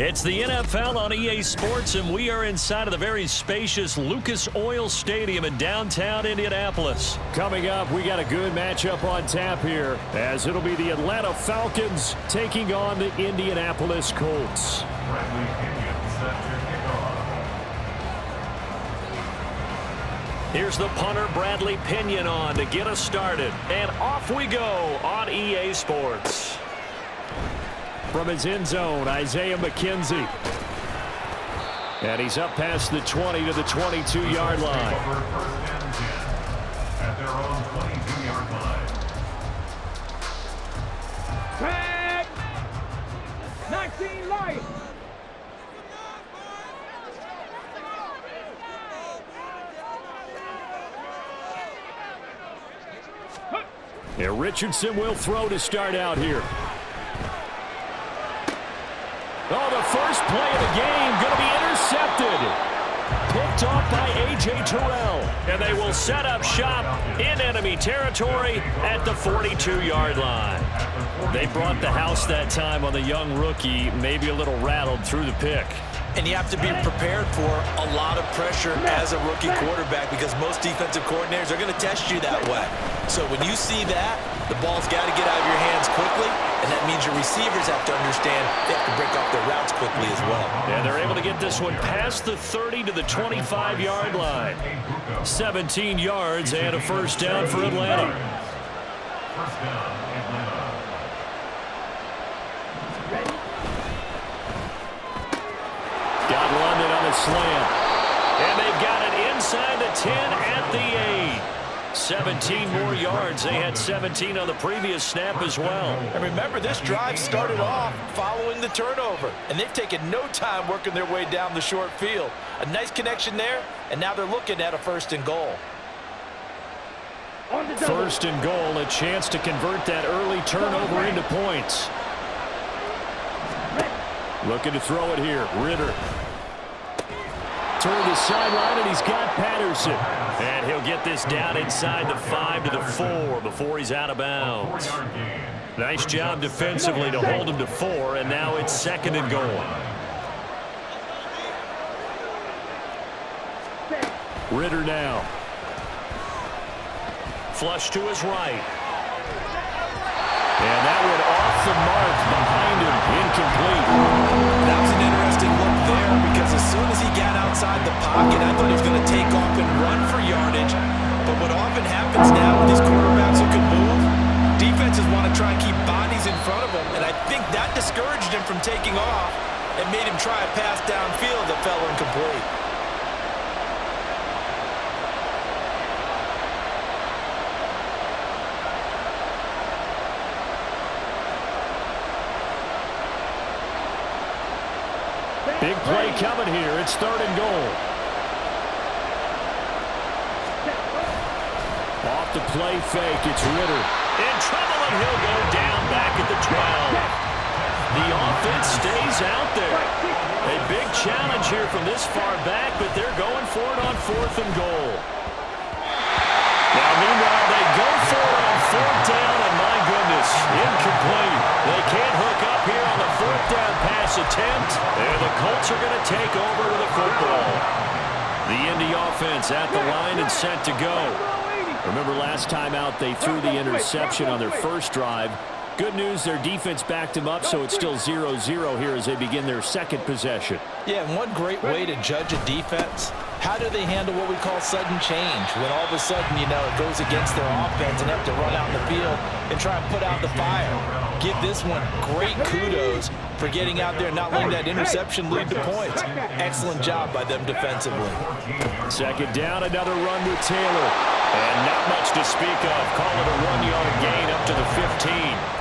It's the NFL on EA Sports, and we are inside of the very spacious Lucas Oil Stadium in downtown Indianapolis. Coming up, we got a good matchup on tap here, as it'll be the Atlanta Falcons taking on the Indianapolis Colts. Here's the punter, Bradley Pinion, on to get us started. And off we go on EA Sports. From his end zone, Isaiah McKenzie. And he's up past the 20 to the 22-yard line. At their own 22-yard line. Tag! 19 light! And Richardson will throw to start out here. Oh, the first play of the game going to be intercepted. Picked off by A.J. Terrell. And they will set up shop in enemy territory at the 42-yard line. They brought the house that time on the young rookie, maybe a little rattled through the pick. And you have to be prepared for a lot of pressure as a rookie quarterback because most defensive coordinators are going to test you that way. So when you see that, the ball's got to get out of your hands quickly, and that means your receivers have to understand they have to break off their routes quickly as well. And they're able to get this one past the 30 to the 25-yard line. 17 yards and a first down for Atlanta. First down, Atlanta. Got London on the slant. And they've got it inside the 10 at the 8. 17 more yards. They had 17 on the previous snap as well. And remember, this drive started off following the turnover. And they've taken no time working their way down the short field. A nice connection there, and now they're looking at a first and goal. First and goal, a chance to convert that early turnover into points. Looking to throw it here. Ritter. Toward the sideline, and he's got Patterson. And he'll get this down inside the 5 to the 4 before he's out of bounds. Nice job defensively to hold him to 4, and now it's second and goal. Ritter now. Flush to his right. And that one off the mark behind him. Incomplete. That was an interesting look there because as soon as he got outside the pocket, I thought he was going to take off and run for yardage. But what often happens now with these quarterbacks who can move, defenses want to try and keep bodies in front of him. And I think that discouraged him from taking off and made him try a pass downfield that fell incomplete. Big play coming here. It's third and goal. Off the play fake. It's Ritter. In trouble, and he'll go down back at the 12. The offense stays out there. A big challenge here from this far back, but they're going for it on fourth and goal. Now, meanwhile, they go for it on fourth down, and my goodness, incomplete. They can't hook up here on the fourth down pass attempt, and the Colts are going to take over with the football. The Indy offense at the line and set to go. Remember last time out, they threw the interception on their first drive. Good news, their defense backed them up, so it's still 0-0 here as they begin their second possession. Yeah, and one great way to judge a defense, how do they handle what we call sudden change? When all of a sudden, you know, it goes against their offense and have to run out in the field and try and put out the fire. Give this one great kudos for getting out there and not letting that interception lead to points. Excellent job by them defensively. Second down, another run with Taylor. And not much to speak of. Call it a 1-yard gain up to the 15.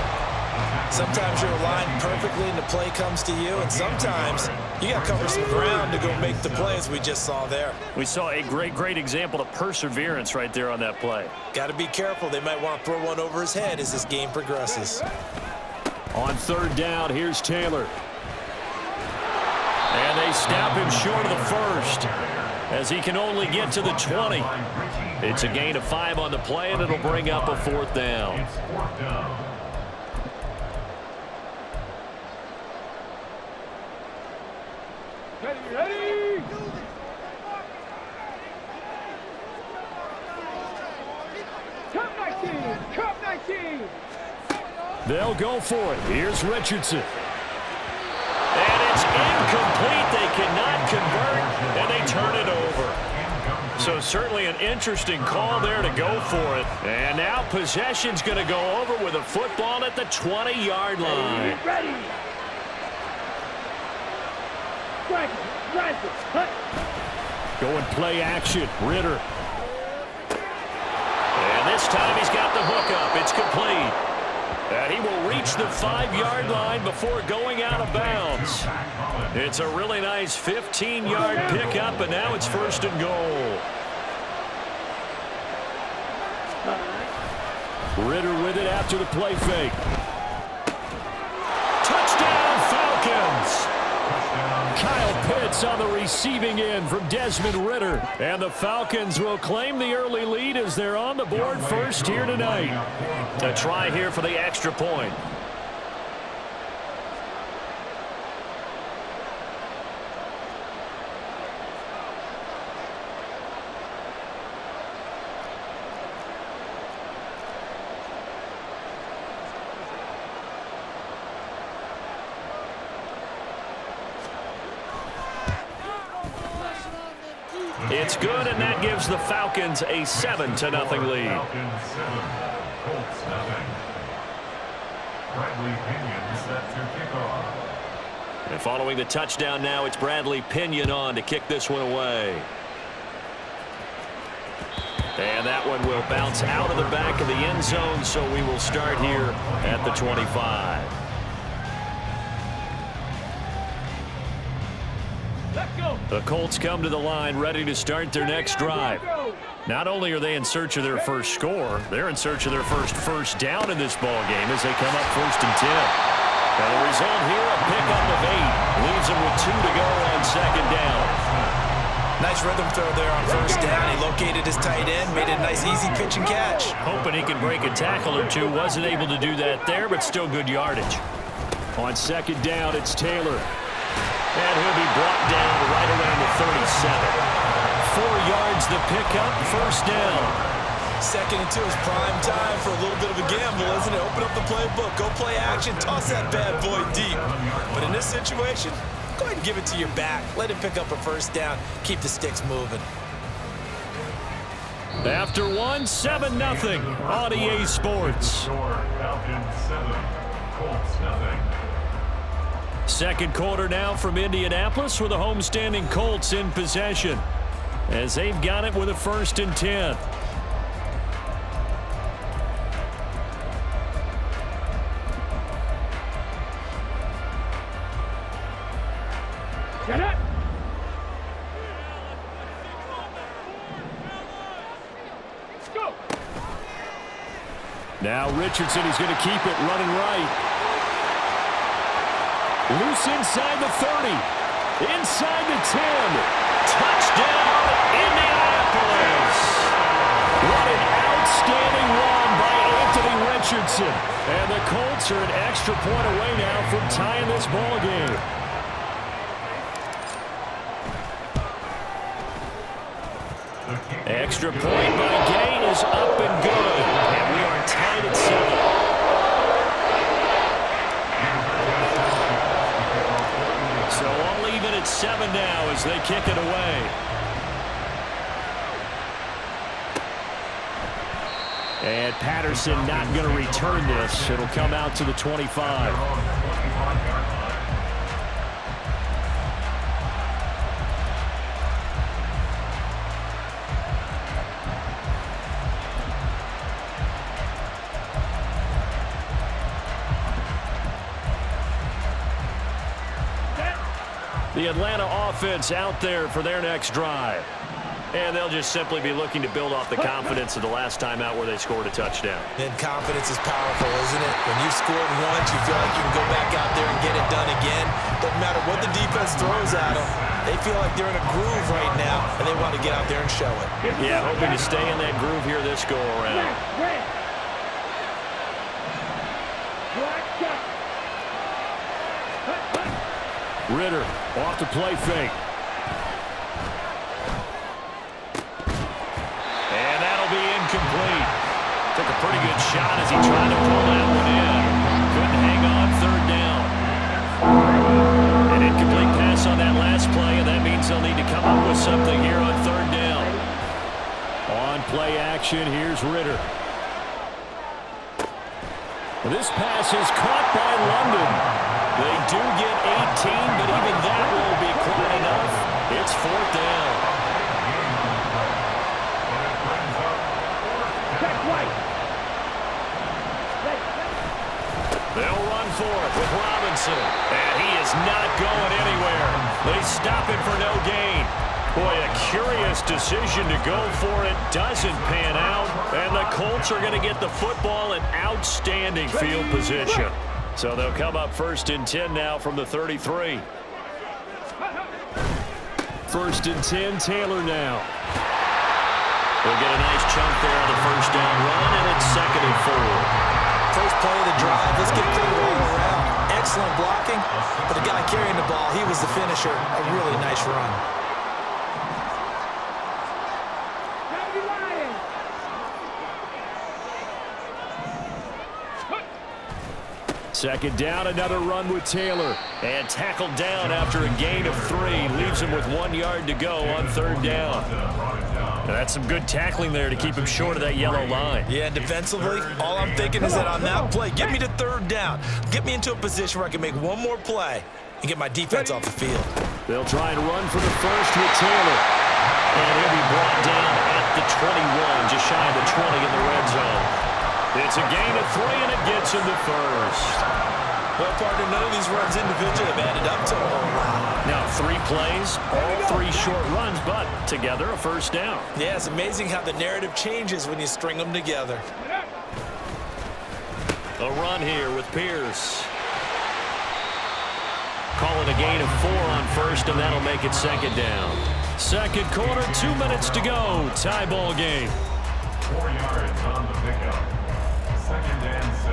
Sometimes you're aligned perfectly and the play comes to you, and sometimes you got to cover some ground to go make the play, as we just saw there. We saw a great example of perseverance right there on that play. Got to be careful. They might want to throw one over his head as this game progresses. On third down, here's Taylor. And they snap him short of the first as he can only get to the 20. It's a gain of 5 on the play, and it'll bring up a fourth down. Ready. Cup 19. Cup 19. They'll go for it. Here's Richardson. And it's incomplete. They cannot convert, and they turn it over. So certainly an interesting call there to go for it. And now possession's going to go over with a football at the 20-yard line. Ready. Going play action. Ritter. And this time he's got the hook up. It's complete. And he will reach the 5-yard line before going out of bounds. It's a really nice 15-yard pickup, and now it's 1st and goal. Ritter with it after the play fake. Touchdown, Falcons! Kyle Pitts on the receiving end from Desmond Ritter. And the Falcons will claim the early lead as they're on the board first here tonight. A try here for the extra point. It's good, and that gives the Falcons a 7-0 lead. Falcons 7, Colts 0. Bradley Pinion set to kick off. And following the touchdown now, it's Bradley Pinion on to kick this one away. And that one will bounce out of the back of the end zone, so we will start here at the 25. The Colts come to the line ready to start their next drive. Not only are they in search of their first score, they're in search of their first down in this ball game as they come up 1st and 10. And the result here, a pickup of 8. Leaves them with 2 to go on 2nd down. Nice rhythm throw there on 1st down. He located his tight end, made it a nice easy pitch and catch. Hoping he can break a tackle or two. Wasn't able to do that there, but still good yardage. On 2nd down, it's Taylor. And he'll be brought down right around the 37. 4 yards the pickup, 1st down. 2nd and 2 is prime time for a little bit of a gamble, isn't it? Open up the playbook, go play action, toss that bad boy deep. But in this situation, go ahead and give it to your back. Let him pick up a 1st down, keep the sticks moving. After 1, 7-0 on EA Sports. Falcons 7, Colts 0. 2nd quarter now from Indianapolis with the homestanding Colts in possession as they've got it with a 1st and 10. Get it. Go. Now Richardson is going to keep it running right. Loose inside the 30. Inside the 10. Touchdown, Indianapolis. What an outstanding run by Anthony Richardson. And the Colts are an extra point away now from tying this ball game. Extra point by Gay is up and good. And we are tied at 7. So all even at 7 now as they kick it away. And Patterson not going to return this. It'll come out to the 25. The Atlanta offense out there for their next drive. And they'll just simply be looking to build off the confidence of the last time out where they scored a touchdown. And confidence is powerful, isn't it? When you've scored once, you feel like you can go back out there and get it done again. Doesn't matter what the defense throws at them. They feel like they're in a groove right now, and they want to get out there and show it. Yeah, hoping to stay in that groove here this go-around. Ritter off the play fake. And that'll be incomplete. Took a pretty good shot as he tried to pull that one in. Couldn't hang on third down. An incomplete pass on that last play, and that means they'll need to come up with something here on third down. On play action, here's Ritter. This pass is caught by London. They do get 18, but even that won't be quite enough. It's fourth down. They'll run for it with Robinson. And he is not going anywhere. They stop him for no gain. Boy, a curious decision to go for it. Doesn't pan out. And the Colts are going to get the football in outstanding field position. So they'll come up first and 10 now from the 33. First and 10, Taylor now. They'll get a nice chunk there on the first down run, and it's second and 4. First play of the drive. Let's give credit all around. Excellent blocking, but the guy carrying the ball, he was the finisher. A really nice run. Second down, another run with Taylor. And tackled down after a gain of 3. Leaves him with 1 yard to go on third down. Now that's some good tackling there to keep him short of that yellow line. Yeah, and defensively, all I'm thinking is that on that play, get me to third down. Get me into a position where I can make one more play and get my defense off the field. They'll try and run for the first with Taylor. And he'll be brought down at the 21, just shy of the 20 in the red zone. It's a gain of 3, and it gets him the first. Well, partner, none of these runs individually have added up to a whole lot. Now 3 plays, all 3 short runs, but together a first down. Yeah, it's amazing how the narrative changes when you string them together. A run here with Pierce. Call it a gain of 4 on first, and that'll make it second down. Second quarter, 2 minutes to go. Tie ball game. 4 yards on the pickup. Second and 6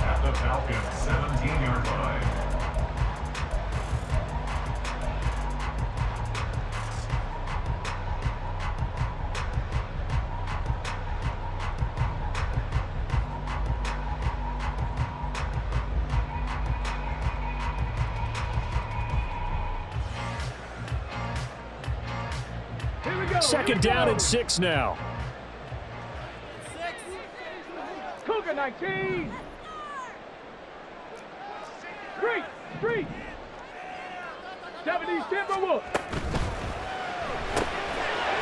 at the Falcons' 17-yard line. Second down and 6 now. Cougar 19. Street. 70 Timberwolves.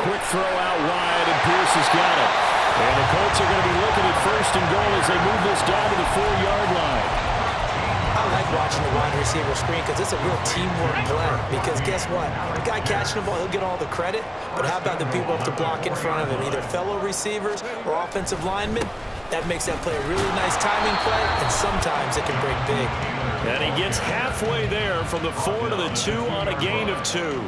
Quick throw out wide, and Pierce has got it. And the Colts are going to be looking at first and goal as they move this down to the 4-yard line. I like watching the wide receiver screen because it's a real teamwork play. Because guess what? The guy catching the ball, he'll get all the credit. But how about the people up to block in front of him? Either fellow receivers or offensive linemen. That makes that play a really nice timing play, and sometimes it can break big. And he gets halfway there from the 4 to the 2 on a gain of 2.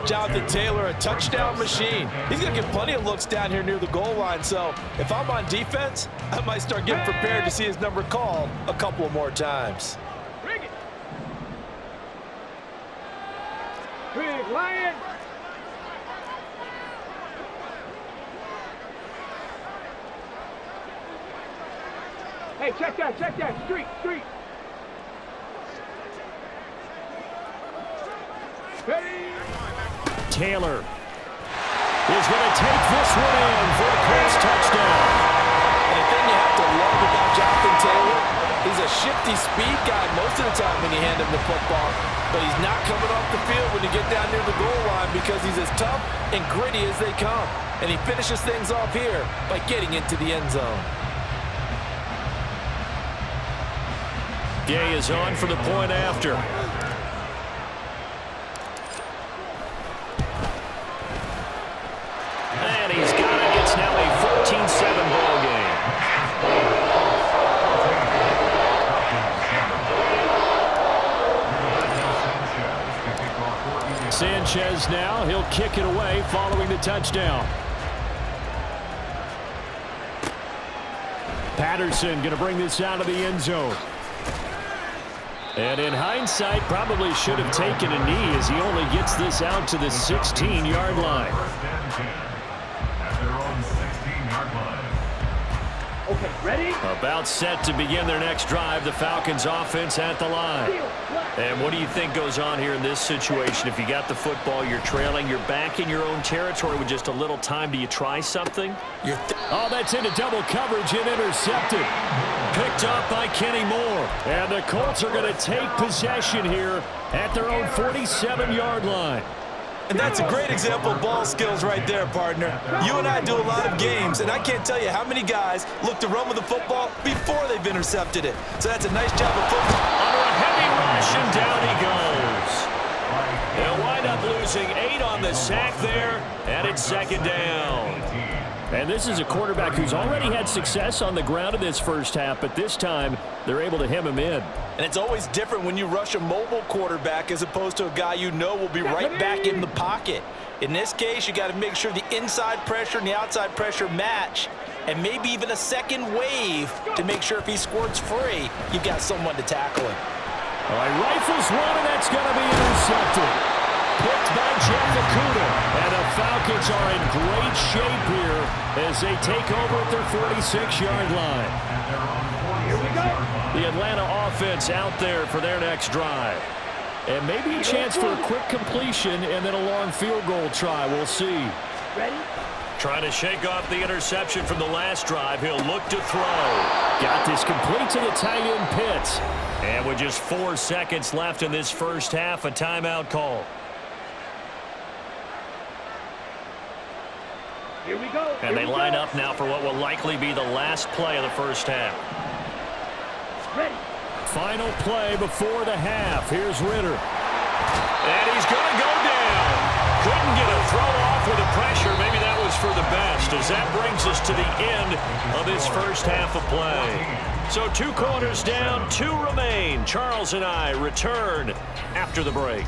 Jonathan Taylor, a touchdown machine. He's going to get plenty of looks down here near the goal line, so if I'm on defense, I might start getting prepared to see his number called a couple of more times. Bring it. Big Lion. Hey, check that. Street. Ready? Taylor is going to take this one in for a Colts touchdown. And the thing you have to love about Jonathan Taylor, he's a shifty speed guy most of the time when you hand him the football, but he's not coming off the field when you get down near the goal line because he's as tough and gritty as they come. And he finishes things off here by getting into the end zone. Gay is on for the point after. And he's got it. It's now a 14-7 ball game. Sanchez now. He'll kick it away following the touchdown. Patterson going to bring this out of the end zone. And in hindsight, probably should have taken a knee as he only gets this out to the 16-yard line. First and 10 at their own 16-yard line. Okay, ready? About set to begin their next drive, the Falcons offense at the line. And what do you think goes on here in this situation? If you got the football, you're trailing, you're back in your own territory with just a little time. Do you try something? Oh, that's into double coverage and intercepted. Picked up by Kenny Moore. And the Colts are going to take possession here at their own 47-yard line. And that's a great example of ball skills right there, partner. You and I do a lot of games, and I can't tell you how many guys look to run with the football before they've intercepted it. So that's a nice job of football. Under a heavy rush, and down he goes. They'll wind up losing 8 on the sack there, and it's second down. And this is a quarterback who's already had success on the ground in this first half, but this time they're able to hem him in. And it's always different when you rush a mobile quarterback as opposed to a guy you know will be right back in the pocket. In this case, you got to make sure the inside pressure and the outside pressure match, and maybe even a second wave to make sure if he squirts free, you've got someone to tackle him. All right, rifles one, and that's going to be intercepted. Picked by Jeff Okudah, and the Falcons are in great shape here as they take over at their 46-yard line. Here we go. The Atlanta offense out there for their next drive. And maybe a chance for a quick completion and then a long field goal try. We'll see. Ready? Trying to shake off the interception from the last drive. He'll look to throw. Got this complete to the tight end Pitts. And with just 4 seconds left in this first half, a timeout call. Here we go. And they line up now for what will likely be the last play of the first half. Ready. Final play before the half. Here's Ritter. And he's going to go down. Couldn't get a throw off with the pressure. Maybe that was for the best, as that brings us to the end of this first half of play. So 2 quarters down, 2 remain. Charles and I return after the break.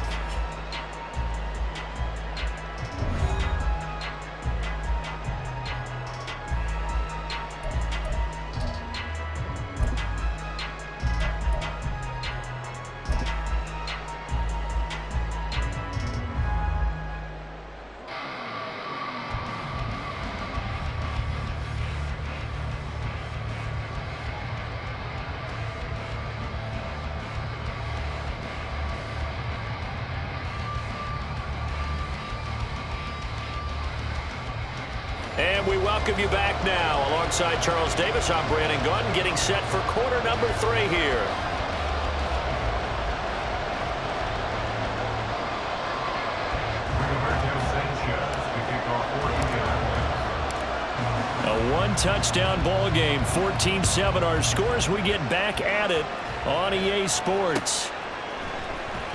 And we welcome you back now. Alongside Charles Davis, I'm Brandon Gunn, getting set for quarter number 3 here. A 1-touchdown ball game, 14-7 our scores. We get back at it on EA Sports.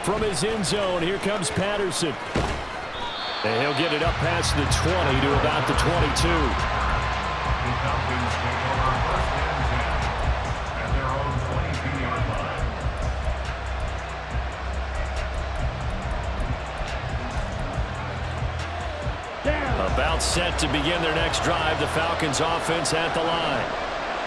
From his end zone, here comes Patterson. And he'll get it up past the 20 to about the 22. The Falcons take over first and 10 at their own 22-yard line. About set to begin their next drive, the Falcons offense at the line.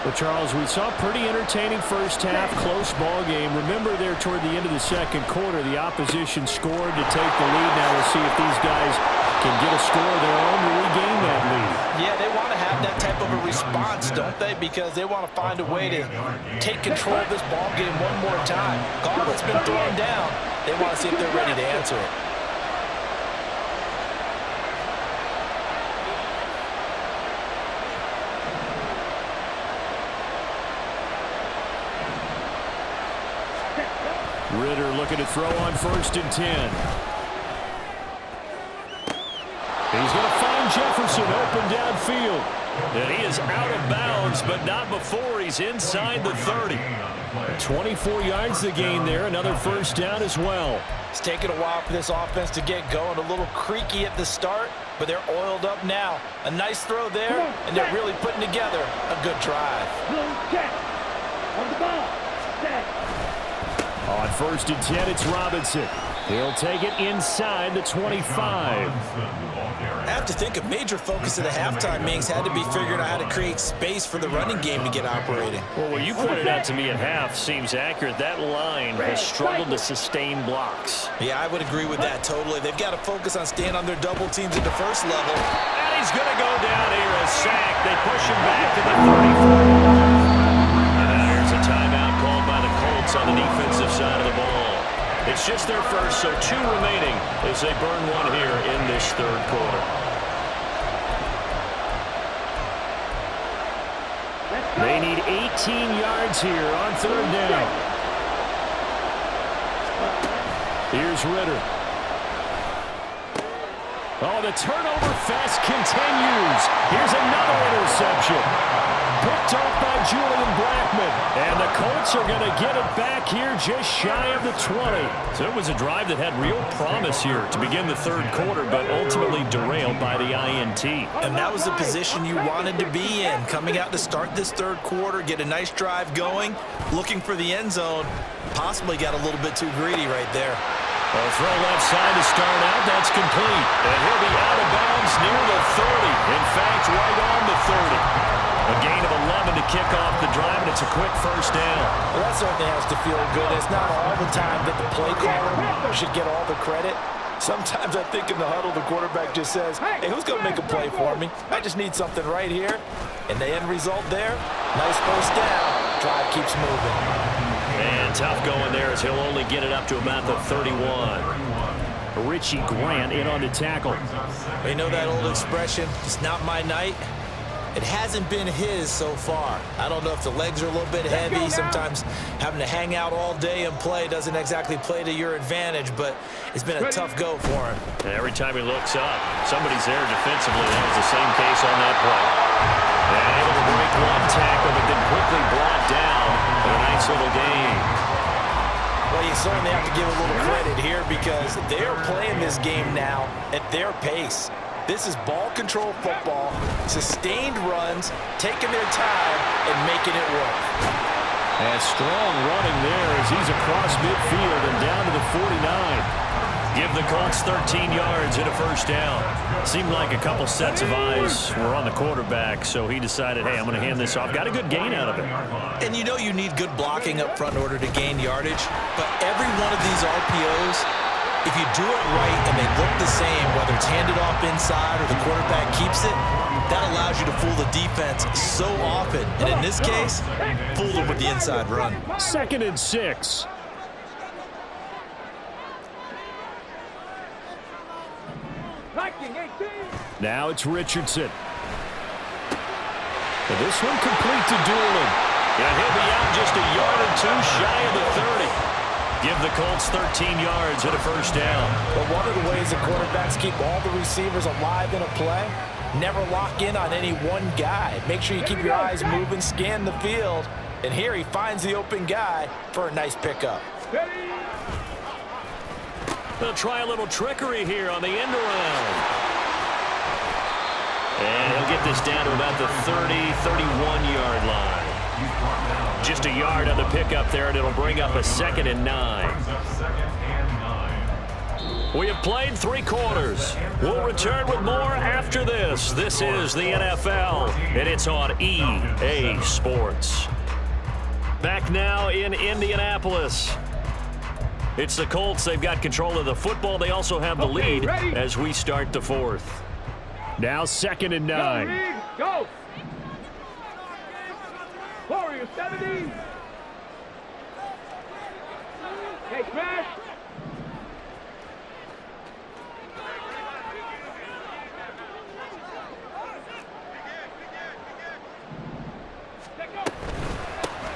Well, Charles, we saw a pretty entertaining first half, close ball game. Remember there toward the end of the second quarter, the opposition scored to take the lead. Now we'll see if these guys can get a score of their own to regain that lead. Yeah, they want to have that type of a response, don't they? Because they want to find a way to take control of this ball game one more time. Gauntlet's been thrown down. They want to see if they're ready to answer it. Ritter looking to throw on 1st and 10. He's going to find Jefferson open downfield. And he is out of bounds, but not before he's inside the 30. 24 yards the gain there. Another first down as well. It's taken a while for this offense to get going. A little creaky at the start, but they're oiled up now. A nice throw there, and they're really putting together a good drive. On the ball. Set. On 1st and 10, it's Robinson. He'll take it inside the 25. I have to think a major focus of the halftime meetings had to be figuring out how to create space for the running game to get operating. Well, what you pointed out to me at half seems accurate. That line has struggled to sustain blocks. Yeah, I would agree with that totally. They've got to focus on staying on their double teams at the first level. And he's going to go down here, a sack. They push him back to the 34. And here's a timeout called by the Colts on the defensive side of the ball. It's just their first, so 2 remaining as they burn one here in this third quarter. They need 18 yards here on third down. Here's Ritter. Oh, the turnover fest continues. Here's another interception. Picked off by Julian Blackman. And the Colts are going to get it back here just shy of the 20. So it was a drive that had real promise here to begin the third quarter, but ultimately derailed by the INT. And that was the position you wanted to be in. Coming out to start this third quarter, get a nice drive going, looking for the end zone. Possibly got a little bit too greedy right there. Well, throw left side to start out. That's complete. And he'll be out of bounds near the 30. In fact, right on the 30. A gain of 11 to kick off the drive, and it's a quick first down. Well, that certainly has to feel good. It's not all the time that the play caller should get all the credit. Sometimes I think in the huddle, the quarterback just says, hey, who's going to make a play for me? I just need something right here. And the end result there, nice first down. Drive keeps moving. And tough going there as he'll only get it up to about the 31. Richie Grant in on the tackle. You know that old expression, it's not my night. It hasn't been his so far. I don't know if the legs are a little bit heavy. Sometimes having to hang out all day and play doesn't exactly play to your advantage, but it's been a tough go for him. And every time he looks up, somebody's there defensively. That was the same case on that play. And able to break one tackle, but then quickly brought down. And a nice little gain. Well, you certainly have to give a little credit here because they're playing this game now at their pace. This is ball control football, sustained runs, taking their time, and making it work. And strong running there as he's across midfield and down to the 49. Give the Colts 13 yards and a first down. Seemed like a couple sets of eyes were on the quarterback, so he decided, hey, I'm going to hand this off. Got a good gain out of it. And you know you need good blocking up front in order to gain yardage, but every one of these RPOs, if you do it right and they look the same, whether it's handed off inside or the quarterback keeps it, that allows you to fool the defense so often. And in this case, fool them with the inside run. 2nd and 6. Now it's Richardson. And this one complete to Doolin. And he'll be out just a yard or two shy of the 30. Give the Colts 13 yards and a first down. But one of the ways the quarterbacks keep all the receivers alive in a play, never lock in on any one guy. Make sure you keep your eyes moving, scan the field, and here he finds the open guy for a nice pickup. They'll try a little trickery here on the end around. And he'll get this down to about the 31-yard line. Just a yard on the pickup there, and it'll bring up a 2nd and 9. We have played 3 quarters. We'll return with more after this. This is the NFL, and it's on EA Sports. Back now in Indianapolis. It's the Colts. They've got control of the football. They also have the lead as we start the 4th. Now 2nd and 9. Go! Warrior 70. Hey, Crash.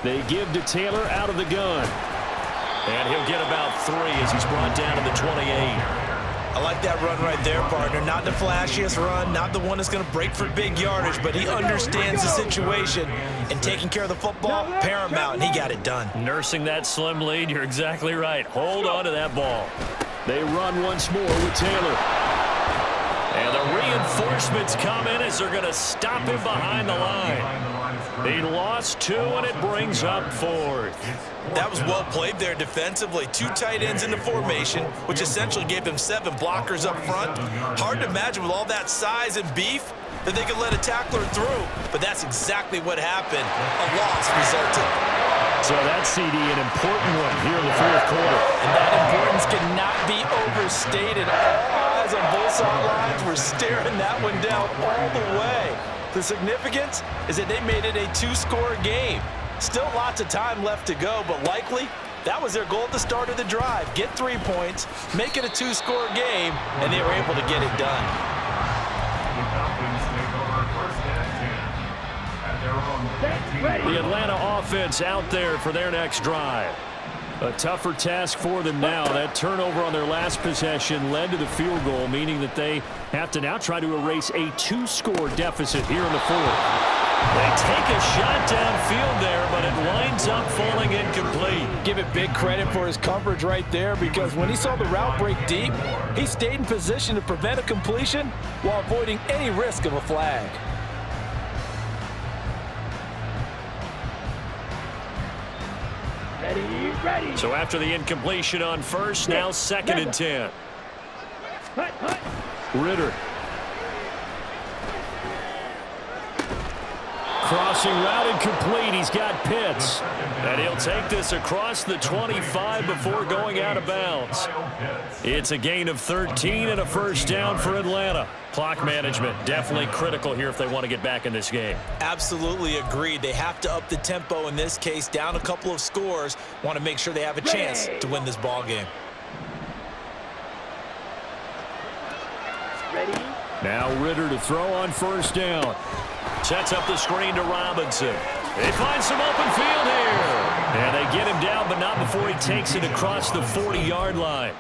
They give to Taylor out of the gun. And he'll get about 3 as he's brought down to the 28. I like that run right there, partner. Not the flashiest run, not the one that's going to break for big yardage, but he understands the situation, and taking care of the football, paramount, and he got it done. Nursing that slim lead, you're exactly right. Hold on to that ball. They run once more with Taylor. And the reinforcements come in as they're going to stop him behind the line. He lost 2, and it brings up 4th. That was well played there defensively. 2 tight ends in the formation, which essentially gave them 7 blockers up front. Hard to imagine with all that size and beef that they could let a tackler through, but that's exactly what happened. A loss resulted. So that CD, an important one here in the 4th quarter. And that importance cannot be overstated. All eyes on both sidelines were staring that one down all the way. The significance is that they made it a 2-score game. Still lots of time left to go, but likely that was their goal at the start of the drive. Get 3 points, make it a 2-score game, and they were able to get it done. The Falcons take over 1st and 10 at their own 15. The Atlanta offense out there for their next drive. A tougher task for them now. That turnover on their last possession led to the field goal, meaning that they have to now try to erase a 2-score deficit here in the 4th. They take a shot downfield there, but it winds up falling incomplete. Give it big credit for his coverage right there, because when he saw the route break deep, he stayed in position to prevent a completion while avoiding any risk of a flag. Ready. So after the incompletion on 1st, now 2nd and 10. Ritter. Crossing route incomplete. He's got Pitts. And he'll take this across the 25 before going out of bounds. It's a gain of 13 and a 1st down for Atlanta. Clock management definitely critical here if they want to get back in this game. Absolutely agreed. They have to up the tempo in this case, down a couple of scores. Want to make sure they have a chance to win this ball game. Ready. Now Ritter to throw on 1st down. Sets up the screen to Robinson. They find some open field here. And they get him down, but not before he takes it across the 40-yard line.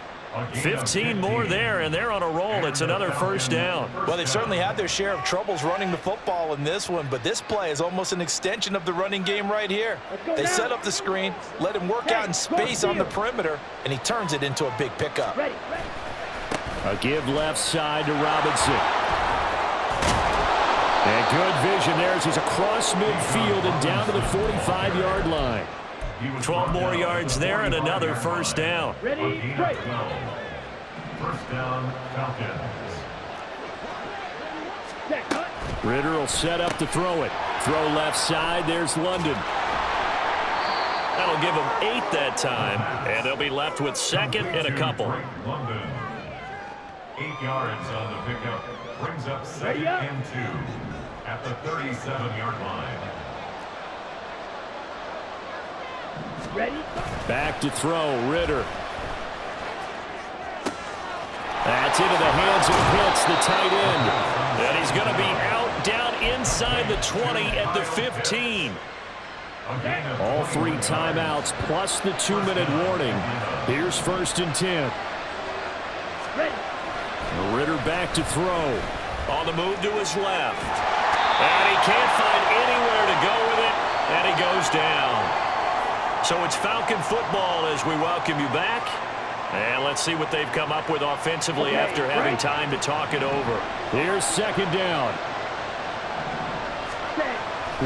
15 more there, and they're on a roll. It's another 1st down. Well, they've certainly had their share of troubles running the football in this one, but this play is almost an extension of the running game right here. They set up the screen, let him work out in space on the perimeter, and he turns it into a big pickup. A give left side to Robinson. And good vision there as he's across midfield and down to the 45-yard line. 12 more yards there and another 1st down. Ready. Straight. 1st down, Falcons. Ritter will set up to throw it. Throw left side. There's London. That'll give him 8 that time, and they'll be left with 2nd and a couple. London. 8 yards on the pickup. Brings up 2nd and 2 at the 37-yard line. Ready. Back to throw, Ritter. That's into the hands of Pitts, the tight end. And he's going to be out down inside the 20 at the 15. All 3 timeouts plus the 2-minute warning. Here's 1st and 10. Ritter back to throw. On the move to his left. And he can't find anywhere to go with it. And he goes down. So it's Falcon football as we welcome you back. And let's see what they've come up with offensively after having time to talk it over. Here's 2nd down.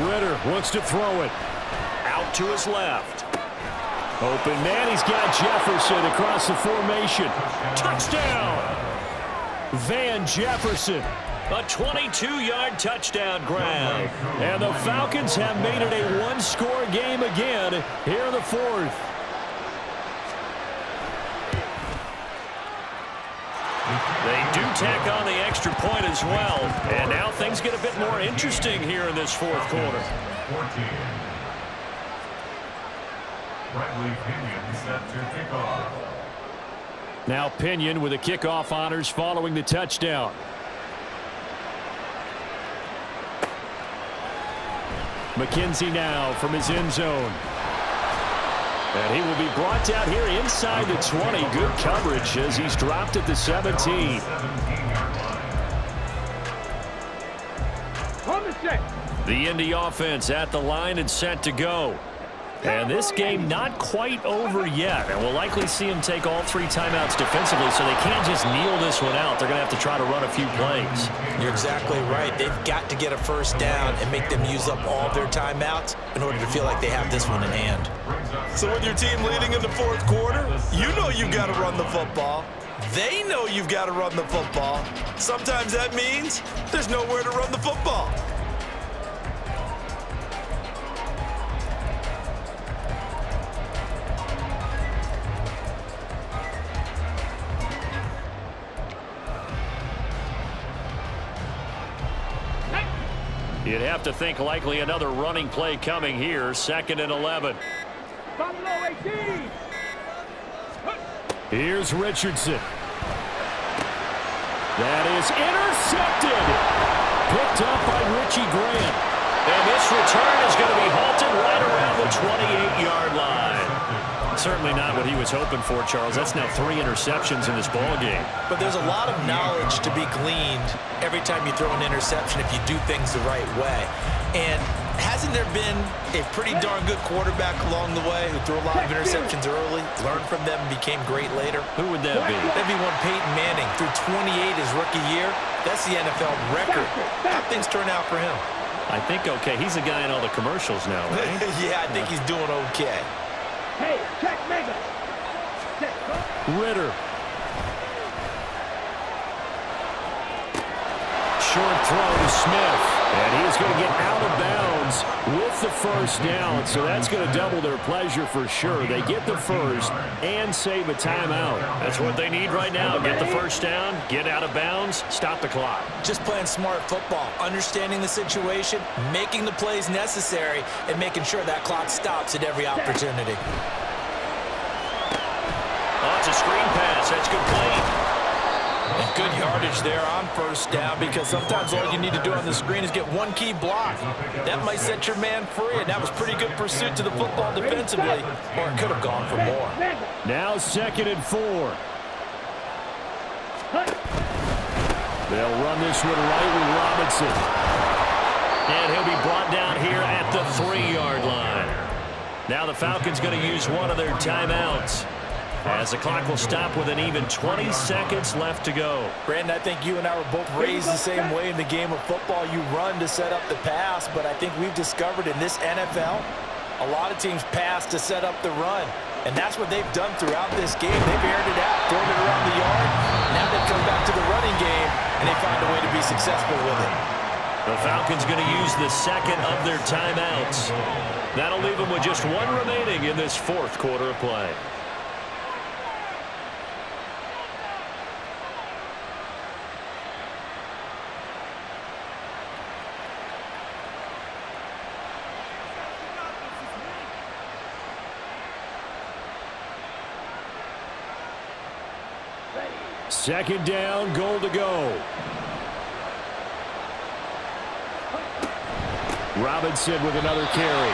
Ritter wants to throw it. Out to his left. Open man, he's got Jefferson across the formation. Touchdown! Van Jefferson. A 22-yard touchdown grab. And the Falcons have made it a 1-score game again here in the 4th. They do tack on the extra point as well. And now things get a bit more interesting here in this 4th quarter. 14. Bradley Pinion set to kick off. Now Pinion with the kickoff honors following the touchdown. McKenzie now from his end zone. And he will be brought down here inside the 20. Good coverage as he's dropped at the 17. On the set. The Indy offense at the line and set to go. And this game not quite over yet. And we'll likely see them take all 3 timeouts defensively, so they can't just kneel this one out. They're going to have to try to run a few plays. You're exactly right. They've got to get a first down and make them use up all of their timeouts in order to feel like they have this one in hand. So with your team leading in the fourth quarter, you know you've got to run the football. They know you've got to run the football. Sometimes that means there's nowhere to run the football. You'd have to think likely another running play coming here. 2nd and 11. Here's Richardson. That is intercepted. Picked up by Richie Grant. And this return is going to be halted right around the 28-yard line. Certainly not what he was hoping for, Charles. That's now 3 interceptions in this ballgame. But there's a lot of knowledge to be gleaned every time you throw an interception if you do things the right way. And hasn't there been a pretty darn good quarterback along the way who threw a lot of interceptions early, learned from them, and became great later? Who would that be? That'd be one Peyton Manning. Threw 28 his rookie year. That's the NFL record. How'd things turn out for him? I think okay. He's the guy in all the commercials now, right? Yeah, I think he's doing okay. Hey, check mega. Check. Ritter. Short throw to Smith. And he's going to get out of bounds with the first down. So that's going to double their pleasure for sure. They get the first and save a timeout. That's what they need right now. Get the first down, get out of bounds, stop the clock. Just playing smart football, understanding the situation, making the plays necessary, and making sure that clock stops at every opportunity. Oh, it's a screen pass. That's good play. And good yardage there on first down, because sometimes all you need to do on the screen is get one key block. That might set your man free, and that was pretty good pursuit to the football defensively, or it could have gone for more. Now 2nd and 4. They'll run this one right with Robinson. And he'll be brought down here at the 3-yard line. Now the Falcons going to use one of their timeouts, as the clock will stop with an even 20 seconds left to go. Brandon, I think you and I were both raised the same way in the game of football. You run to set up the pass, but I think we've discovered in this NFL, a lot of teams pass to set up the run. And that's what they've done throughout this game. They've aired it out, thrown it around the yard. Now they've come back to the running game, and they find a way to be successful with it. The Falcons going to use the 2nd of their timeouts. That'll leave them with just 1 remaining in this 4th quarter of play. Second down, goal to go. Robinson with another carry.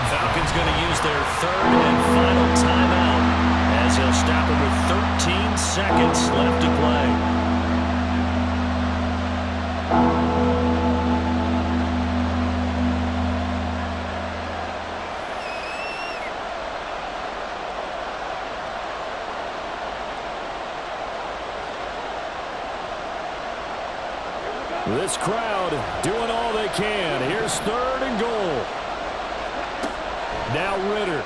Falcons going to use their 3rd and final timeout, as they'll stop it with 13 seconds left to play. This crowd doing all they can. Here's 3rd and goal. Now Ritter.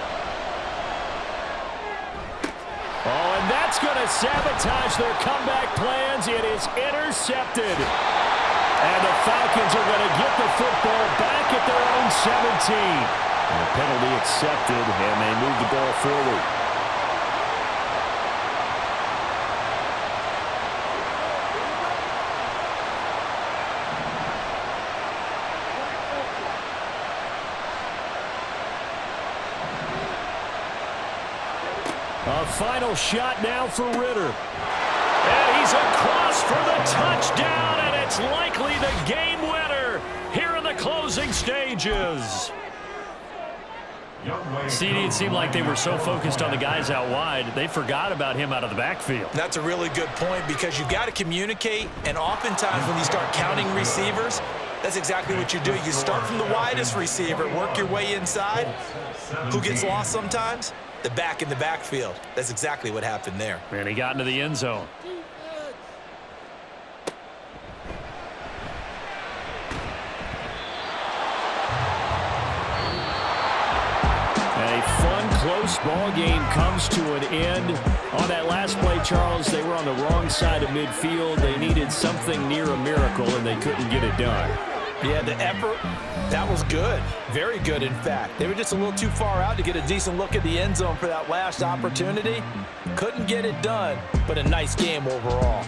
Oh, and that's going to sabotage their comeback plans. It is intercepted. And the Falcons are going to get the football back at their own 17. And the penalty accepted, and they move the ball forward. A final shot now for Ritter. And he's across for the touchdown, and it's likely the game winner here in the closing stages. CD, it seemed like they were so focused on the guys out wide, they forgot about him out of the backfield. That's a really good point, because you've got to communicate, and oftentimes when you start counting receivers, That's exactly what you do. You start from the widest receiver, work your way inside. Who gets lost sometimes? The back in the backfield. That's exactly what happened there. And he got into the end zone. A fun, close ball game comes to an end. On that last play, Charles, they were on the wrong side of midfield. They needed something near a miracle, and they couldn't get it done. Yeah, the effort, that was good. Very good, in fact. They were just a little too far out to get a decent look at the end zone for that last opportunity. Couldn't get it done, but a nice game overall.